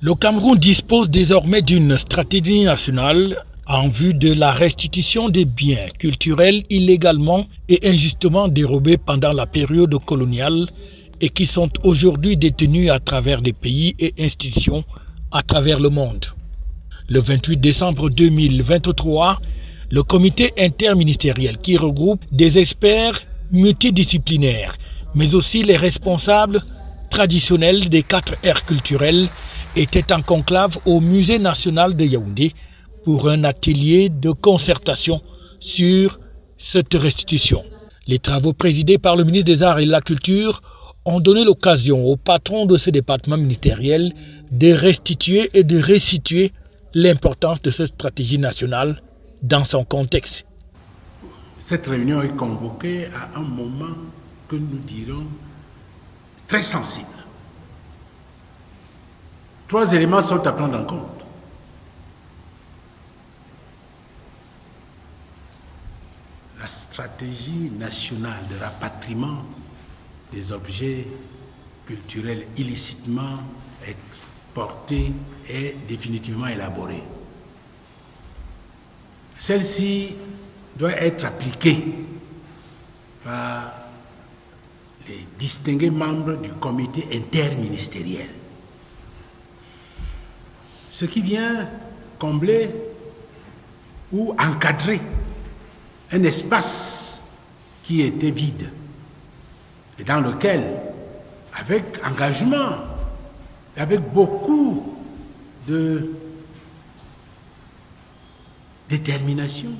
Le Cameroun dispose désormais d'une stratégie nationale en vue de la restitution des biens culturels illégalement et injustement dérobés pendant la période coloniale et qui sont aujourd'hui détenus à travers des pays et institutions à travers le monde. Le 28 décembre 2023, le comité interministériel qui regroupe des experts multidisciplinaires, mais aussi les responsables traditionnels des 4 aires culturelles, était en conclave au Musée national de Yaoundé pour un atelier de concertation sur cette restitution. Les travaux présidés par le ministre des Arts et de la Culture ont donné l'occasion aux patrons de ce département ministériel de restituer et de resituer l'importance de cette stratégie nationale dans son contexte. Cette réunion est convoquée à un moment que nous dirons très sensible. 3 éléments sont à prendre en compte. La stratégie nationale de rapatriement des objets culturels illicitement exportés est définitivement élaborée. Celle-ci doit être appliquée par les distingués membres du comité interministériel. Ce qui vient combler ou encadrer un espace qui était vide et dans lequel, avec engagement, avec beaucoup de détermination,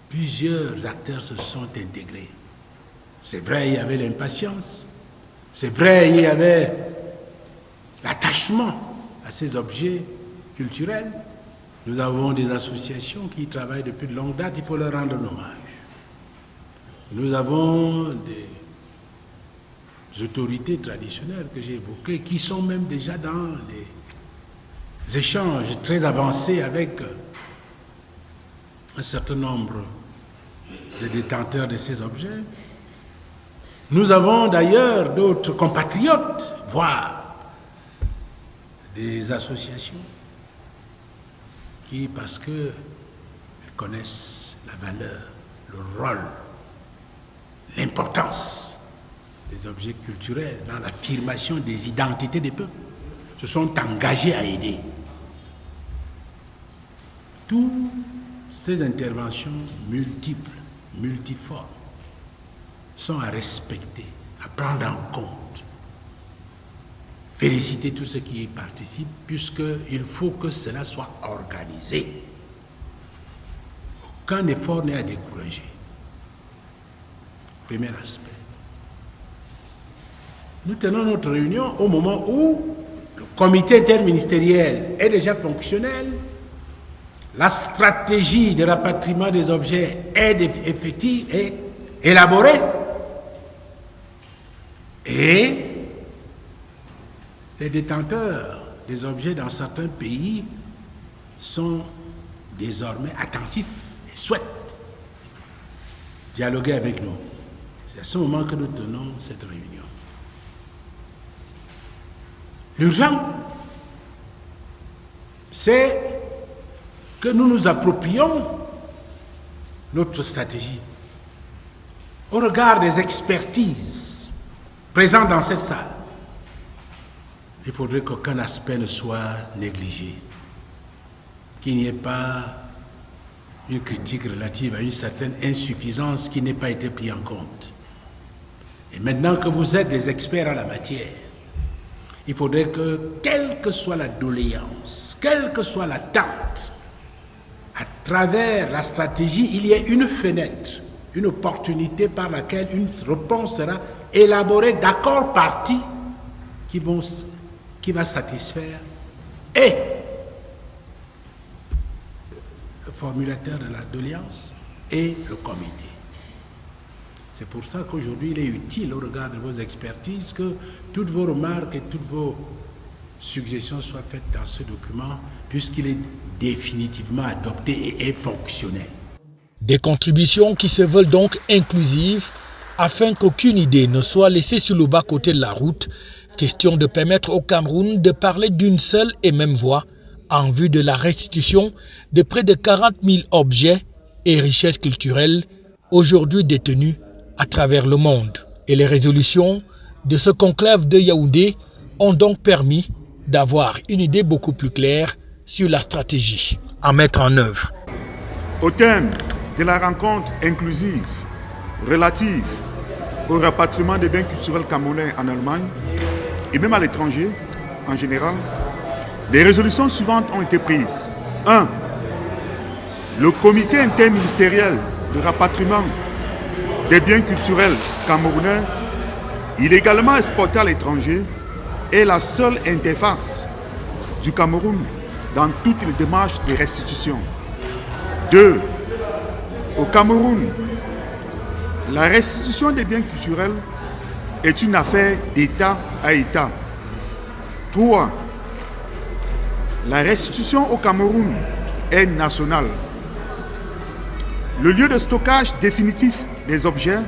plusieurs acteurs se sont intégrés. C'est vrai, il y avait l'impatience, c'est vrai, il y avait l'attachement à ces objets culturels. Nous avons des associations qui travaillent depuis de longue date, il faut leur rendre un hommage. Nous avons des autorités traditionnelles que j'ai évoquées qui sont même déjà dans des échanges très avancés avec un certain nombre de détenteurs de ces objets. Nous avons d'ailleurs d'autres compatriotes, voire des associations qui, parce qu'elles connaissent la valeur, le rôle, l'importance des objets culturels dans l'affirmation des identités des peuples, se sont engagés à aider. Toutes ces interventions multiples, multiformes, sont à respecter, à prendre en compte. Féliciter tous ceux qui y participent, puisqu'il faut que cela soit organisé. Aucun effort n'est à décourager. Premier aspect. Nous tenons notre réunion au moment où le comité interministériel est déjà fonctionnel, la stratégie de rapatriement des objets est effective et élaborée, et les détenteurs des objets dans certains pays sont désormais attentifs et souhaitent dialoguer avec nous. C'est à ce moment que nous tenons cette réunion. L'urgent, c'est que nous nous approprions notre stratégie au regard des expertises présentes dans cette salle. Il faudrait qu'aucun aspect ne soit négligé, qu'il n'y ait pas une critique relative à une certaine insuffisance qui n'ait pas été prise en compte. Et maintenant que vous êtes des experts en la matière, il faudrait que, quelle que soit la doléance, quelle que soit l'attente, à travers la stratégie, il y ait une fenêtre, une opportunité par laquelle une réponse sera élaborée d'accords partis qui va satisfaire et le formulateur de la doléance et le comité. C'est pour ça qu'aujourd'hui, il est utile, au regard de vos expertises, que toutes vos remarques et toutes vos suggestions soient faites dans ce document, puisqu'il est définitivement adopté et est fonctionnel. Des contributions qui se veulent donc inclusives Afin qu'aucune idée ne soit laissée sur le bas-côté de la route, question de permettre au Cameroun de parler d'une seule et même voix en vue de la restitution de près de 40 000 objets et richesses culturelles aujourd'hui détenus à travers le monde. Et les résolutions de ce conclave de Yaoundé ont donc permis d'avoir une idée beaucoup plus claire sur la stratégie à mettre en œuvre. Au thème de la rencontre inclusive relative au rapatriement des biens culturels camerounais en Allemagne et même à l'étranger en général, les résolutions suivantes ont été prises. 1. Le comité interministériel de rapatriement des biens culturels camerounais illégalement exportés à l'étranger est la seule interface du Cameroun dans toutes les démarches de restitution. 2. Au Cameroun, la restitution des biens culturels est une affaire d'État à État. 3. La restitution au Cameroun est nationale. Le lieu de stockage définitif des objets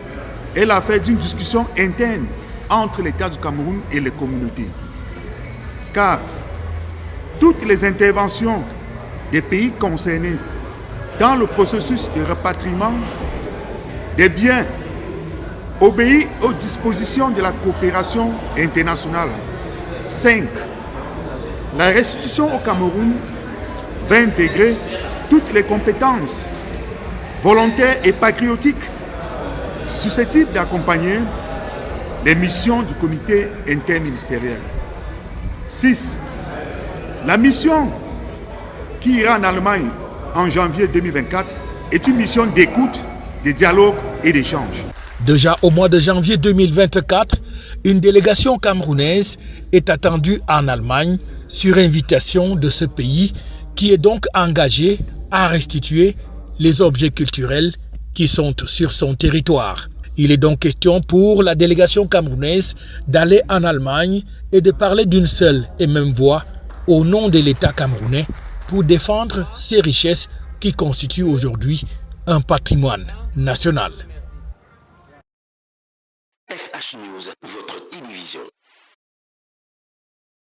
est l'affaire d'une discussion interne entre l'État du Cameroun et les communautés. 4. Toutes les interventions des pays concernés dans le processus de rapatriement des biens obéissent aux dispositions de la coopération internationale. 5. La restitution au Cameroun va intégrer toutes les compétences volontaires et patriotiques susceptibles d'accompagner les missions du comité interministériel. 6. La mission qui ira en Allemagne en janvier 2024 est une mission d'écoute, de dialogue et d'échange. Déjà au mois de janvier 2024, une délégation camerounaise est attendue en Allemagne sur invitation de ce pays qui est donc engagé à restituer les objets culturels qui sont sur son territoire. Il est donc question pour la délégation camerounaise d'aller en Allemagne et de parler d'une seule et même voix au nom de l'État camerounais pour défendre ces richesses qui constituent aujourd'hui un patrimoine national. FH News, votre télévision.